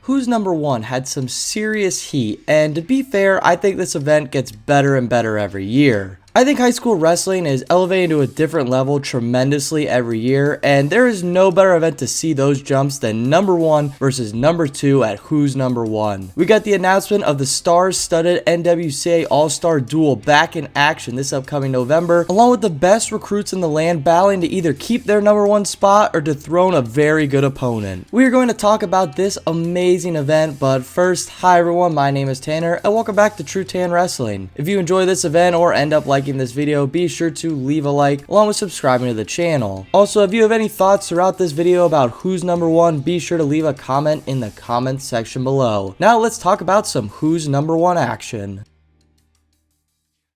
Who's Number One had some serious heat, and to be fair, I think this event gets better and better every year. I think high school wrestling is elevating to a different level tremendously every year, and there is no better event to see those jumps than Number One versus Number Two at Who's Number One. We got the announcement of the star-studded NWCA All-Star Duel back in action this upcoming November, along with the best recruits in the land battling to either keep their number one spot or dethrone a very good opponent. We are going to talk about this amazing event, but first, hi everyone, my name is Tanner, and welcome back to TrueTan Wrestling. If you enjoy this event or end up liking this video, be sure to leave a like along with subscribing to the channel. Also, if you have any thoughts throughout this video about who's number one, be sure to leave a comment in the comment section below. Now let's talk about some who's number one action.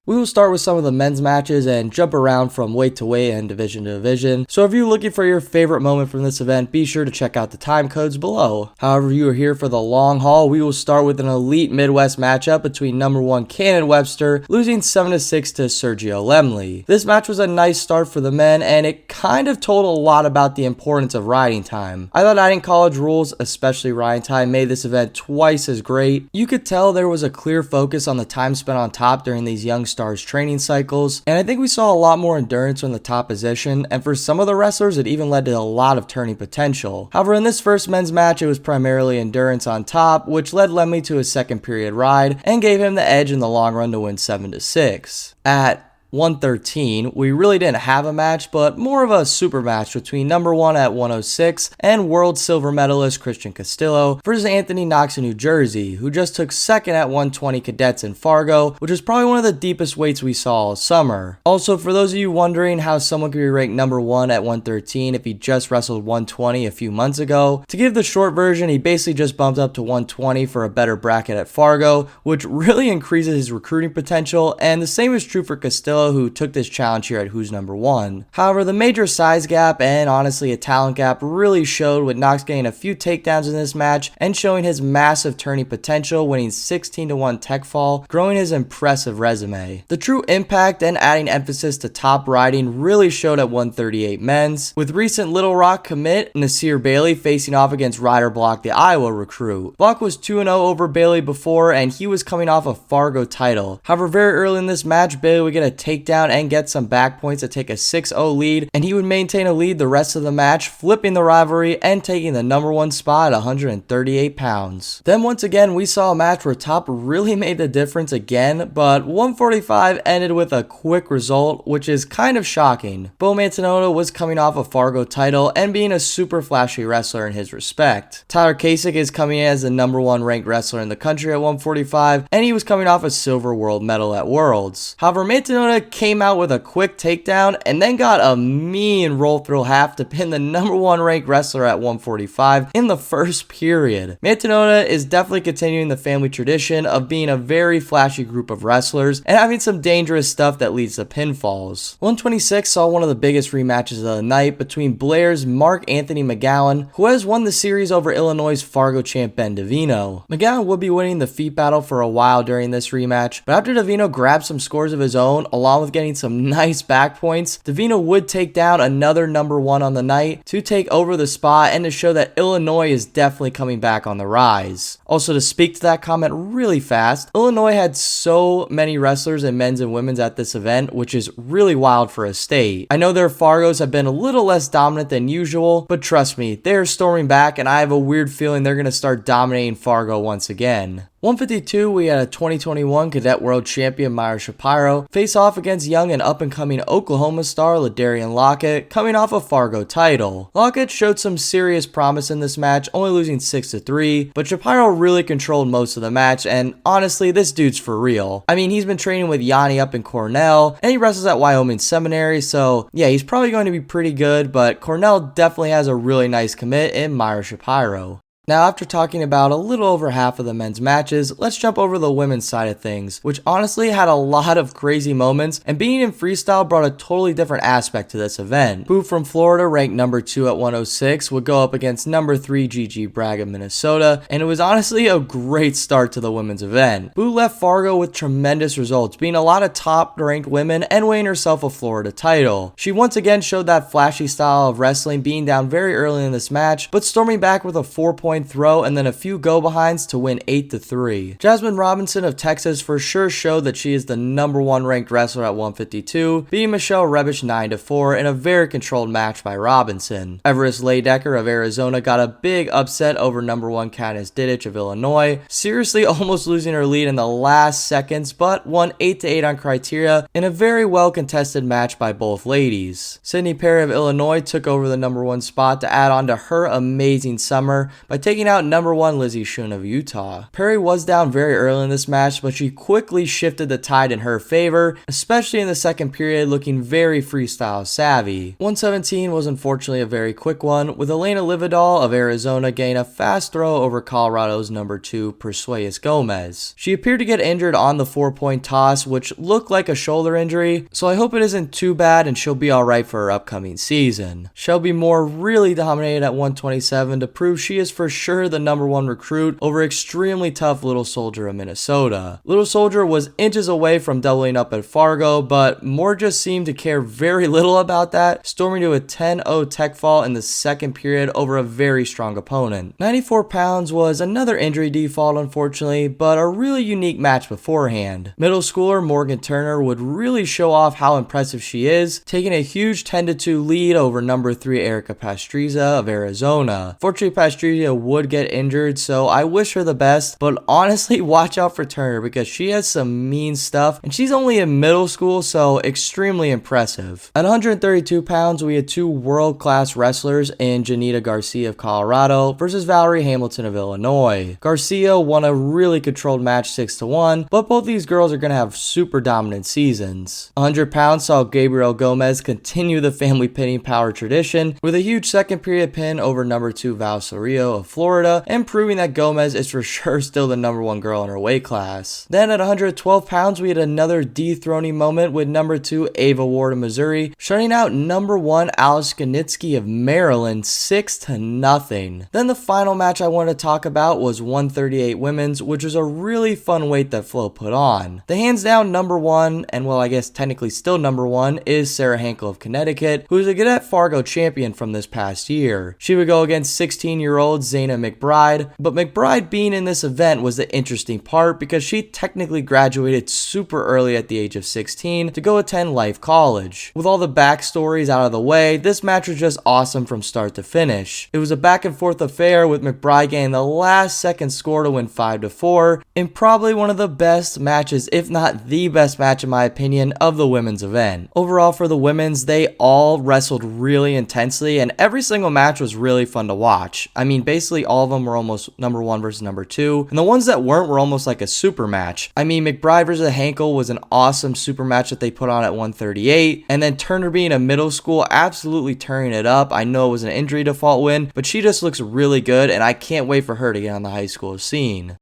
We will start with some of the men's matches and jump around from weight to weight and division to division. So if you're looking for your favorite moment from this event, be sure to check out the time codes below. However, if you are here for the long haul, we will start with an elite Midwest matchup between number one Cannon Webster losing 7-6 to Sergio Lemley. This match was a nice start for the men, and it kind of told a lot about the importance of riding time. I thought adding college rules, especially riding time, made this event twice as great. You could tell there was a clear focus on the time spent on top during these young stars training cycles, and I think we saw a lot more endurance in the top position, and for some of the wrestlers it even led to a lot of turning potential. However, in this first men's match it was primarily endurance on top, which led Lemley to a second period ride and gave him the edge in the long run to win 7-6. At 113, we really didn't have a match, but more of a super match between number one at 106 and world silver medalist Christian Castillo versus Anthony Knox in New Jersey, who just took second at 120 cadets in Fargo, which is probably one of the deepest weights we saw all summer. Also, for those of you wondering how someone could be ranked number one at 113 if he just wrestled 120 a few months ago, to give the short version, he basically just bumped up to 120 for a better bracket at Fargo, which really increases his recruiting potential, and the same is true for Castillo, who took this challenge here at Who's Number One. However, the major size gap and honestly a talent gap really showed, with Knox getting a few takedowns in this match and showing his massive turning potential, winning 16-1 tech fall, growing his impressive resume. The true impact and adding emphasis to top riding really showed at 138 men's, with recent Little Rock commit Nasir Bailey facing off against Ryder Block, the Iowa recruit. Block was 2-0 over Bailey before, and he was coming off a Fargo title. However, very early in this match, Bailey would get a takedown and get some back points to take a 6-0 lead, and he would maintain a lead the rest of the match, flipping the rivalry and taking the number one spot at 138 pounds. Then once again, we saw a match where top really made the difference again, but 145 ended with a quick result, which is kind of shocking. Bo Manzanotto was coming off a Fargo title and being a super flashy wrestler in his respect. Tyler Kasich is coming in as the number one ranked wrestler in the country at 145, and he was coming off a silver world medal at Worlds. However, Manzanotto came out with a quick takedown and then got a mean roll through half to pin the number one ranked wrestler at 145 in the first period. Manzanotto is definitely continuing the family tradition of being a very flashy group of wrestlers and having some dangerous stuff that leads to pinfalls. 126 saw one of the biggest rematches of the night between Blair's Mark Anthony McGowan, who has won the series over Illinois' Fargo champ Ben Davino. McGowan would be winning the feet battle for a while during this rematch, but after Davino grabbed some scores of his own along with getting some nice back points, Davino would take down another number one on the night to take over the spot and to show that Illinois is definitely coming back on the rise. Also, to speak to that comment really fast, Illinois had so many wrestlers in men's and women's at this event, which is really wild for a state. I know their Fargos have been a little less dominant than usual, but trust me, they're storming back, and I have a weird feeling they're going to start dominating Fargo once again. 152, we had a 2021 Cadet World Champion Myra Shapiro face off against young and up-and-coming Oklahoma star LaDarian Lockett, coming off a Fargo title. Lockett showed some serious promise in this match, only losing 6-3, but Shapiro really controlled most of the match, and honestly, this dude's for real. I mean, he's been training with Yanni up in Cornell, and he wrestles at Wyoming Seminary, so yeah, he's probably going to be pretty good, but Cornell definitely has a really nice commit in Myra Shapiro. Now, after talking about a little over half of the men's matches, let's jump over the women's side of things, which honestly had a lot of crazy moments, and being in freestyle brought a totally different aspect to this event. Boo from Florida, ranked number 2 at 106, would go up against number 3 Gigi Bragg of Minnesota, and it was honestly a great start to the women's event. Boo left Fargo with tremendous results, beating a lot of top-ranked women and winning herself a Florida title. She once again showed that flashy style of wrestling, being down very early in this match, but storming back with a 4-point 3-point throw and then a few go-behinds to win 8-3. Jasmine Robinson of Texas for sure showed that she is the #1 ranked wrestler at 152, beating Michelle Rebish 9-4 in a very controlled match by Robinson. Everest Leidecker of Arizona got a big upset over #1 Candice Dittich of Illinois, seriously almost losing her lead in the last seconds, but won 8-8 on criteria in a very well contested match by both ladies. Sydney Perry of Illinois took over the #1 spot to add on to her amazing summer by taking out #1 Lizzie Shun of Utah. Perry was down very early in this match, but she quickly shifted the tide in her favor, especially in the second period, looking very freestyle savvy. 117 was unfortunately a very quick one, with Elena Livedall of Arizona getting a fast throw over Colorado's #2 Persueas Gomez. She appeared to get injured on the 4-point toss, which looked like a shoulder injury, so I hope it isn't too bad and she'll be alright for her upcoming season. Shelby Moore really dominated at 127 to prove she is for sure the #1 recruit over extremely tough Little Soldier of Minnesota. Little Soldier was inches away from doubling up at Fargo, but Moore just seemed to care very little about that, storming to a 10-0 tech fall in the second period over a very strong opponent. 94 pounds was another injury default unfortunately, but a really unique match beforehand. Middle schooler Morgan Turner would really show off how impressive she is, taking a huge 10-2 lead over #3 Erica Pastriza of Arizona. Fortunately, Pastriza would get injured, so I wish her the best, but honestly watch out for Turner because she has some mean stuff and she's only in middle school, so extremely impressive. At 132 pounds, we had two world-class wrestlers in Janita Garcia of Colorado versus Valerie Hamilton of Illinois. Garcia won a really controlled match 6-1, but both these girls are going to have super dominant seasons. 100 pounds saw Gabriel Gomez continue the family pinning power tradition with a huge second period pin over #2 Val Sorillo of Florida and proving that Gomez is for sure still the #1 girl in her weight class. Then at 112 pounds, we had another dethroning moment with #2 Ava Ward of Missouri shutting out #1 Alice Ganitsky of Maryland 6-0. Then the final match I wanted to talk about was 138 women's, which was a really fun weight that Flo put on. The hands down #1, and well I guess technically still #1, is Sarah Hankel of Connecticut, who is a Cadet Fargo champion from this past year. She would go against 16-year-old Zaina McBride, but McBride being in this event was the interesting part because she technically graduated super early at the age of 16 to go attend Life College. With all the backstories out of the way, this match was just awesome from start to finish. It was a back and forth affair with McBride getting the last second score to win 5-4 in probably one of the best matches, if not the best match in my opinion, of the women's event. Overall for the women's, they all wrestled really intensely and every single match was really fun to watch. I mean basically all of them were almost #1 versus #2, and the ones that weren't were almost like a super match. I mean McBride versus Hankel was an awesome super match that they put on at 138, and then Turner being a middle school absolutely turning it up. I know it was an injury default win, but she just looks really good and I can't wait for her to get on the high school scene.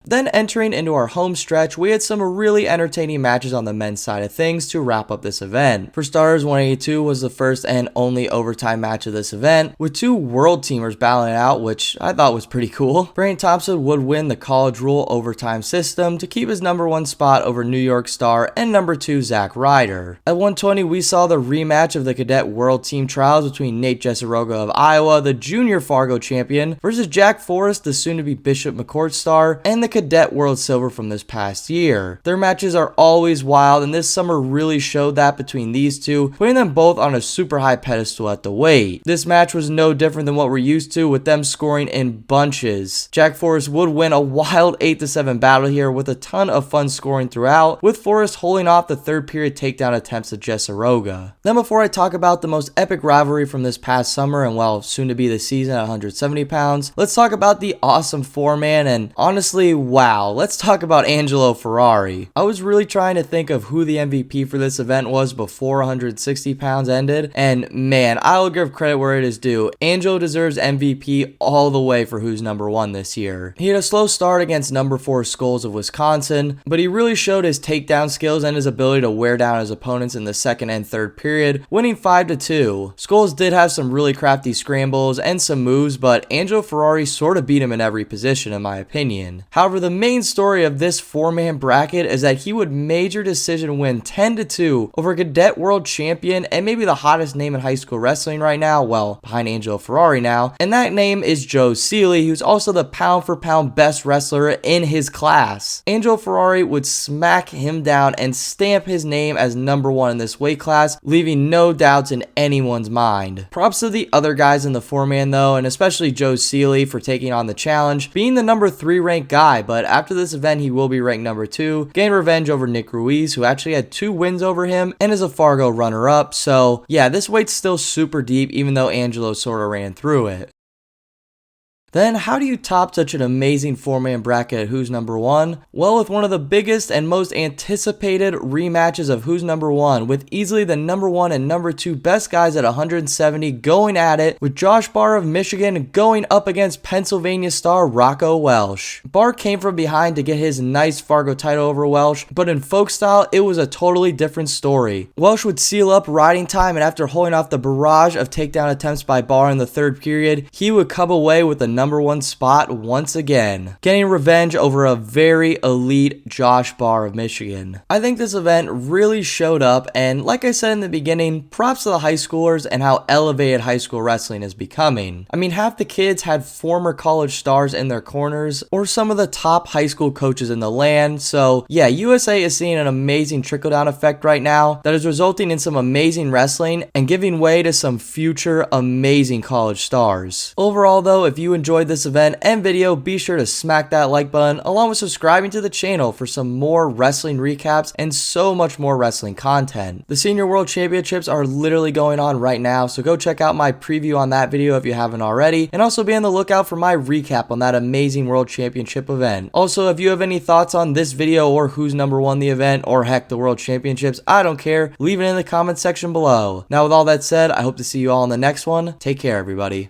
Then entering into our home stretch, we had some really entertaining matches on the men's side of things to wrap up this event. For starters, 182 was the first and only overtime match of this event, with two world teamers battling it out, which I thought was pretty cool. Brandon Thompson would win the college rule overtime system to keep his #1 spot over New York star and #2 Zach Ryder. At 120, we saw the rematch of the cadet world team trials between Nate Jessaroga of Iowa, the junior Fargo champion, versus Jack Forrest, the soon-to-be Bishop McCourt star, and the cadet world silver from this past year. Their matches are always wild, and this summer really showed that between these two, putting them both on a super high pedestal at the weight. This match was no different than what we're used to, with them scoring in bunches. Jack Forrest would win a wild 8-7 battle here with a ton of fun scoring throughout, with Forrest holding off the third period takedown attempts of Jessaroga. Then before I talk about the most epic rivalry from this past summer and well soon to be the season at 170 pounds, let's talk about the awesome four-man, and honestly wow, let's talk about Angelo Ferrari. I was really trying to think of who the MVP for this event was before 160 pounds ended, and man, I will give credit where it is due. Angelo deserves MVP all the way for who's #1 this year. He had a slow start against #4 Skulls of Wisconsin, but he really showed his takedown skills and his ability to wear down his opponents in the second and third period, winning 5-2. Skulls did have some really crafty scrambles and some moves, but Angelo Ferrari sort of beat him in every position in my opinion. However, However, the main story of this 4-man bracket is that he would major decision win 10-2 over cadet world champion and maybe the hottest name in high school wrestling right now, well, behind Angelo Ferrari now, and that name is Joe Seeley, who's also the pound for pound best wrestler in his class. Angelo Ferrari would smack him down and stamp his name as number 1 in this weight class, leaving no doubts in anyone's mind. Props to the other guys in the 4-man though, and especially Joe Seeley for taking on the challenge, being the number 3 ranked guy, but after this event he will be ranked number 2, getting revenge over Nick Ruiz, who actually had 2 wins over him and is a Fargo runner-up. So yeah, this weight's still super deep even though Angelo sort of ran through it. Then how do you top such an amazing 4-man bracket at Who's Number 1? Well, with one of the biggest and most anticipated rematches of Who's Number 1, with easily the number 1 and number 2 best guys at 170 going at it, with Josh Barr of Michigan going up against Pennsylvania star Rocco Welsh. Barr came from behind to get his nice Fargo title over Welsh, but in folk style, it was a totally different story. Welsh would seal up riding time, and after holding off the barrage of takedown attempts by Barr in the 3rd period, he would come away with a number 1 spot once again, getting revenge over a very elite Josh Barr of Michigan. I think this event really showed up, and like I said in the beginning, props to the high schoolers and how elevated high school wrestling is becoming. I mean, half the kids had former college stars in their corners, or some of the top high school coaches in the land, so yeah, USA is seeing an amazing trickle-down effect right now that is resulting in some amazing wrestling and giving way to some future amazing college stars. Overall though, if you enjoyed this event and video, be sure to smack that like button along with subscribing to the channel for some more wrestling recaps and so much more wrestling content. The Senior World Championships are literally going on right now, so go check out my preview on that video if you haven't already, and also be on the lookout for my recap on that amazing World Championship event. Also, if you have any thoughts on this video or who's number 1 the event, or heck the World Championships, I don't care, leave it in the comment section below. Now with all that said, I hope to see you all in the next one. Take care everybody.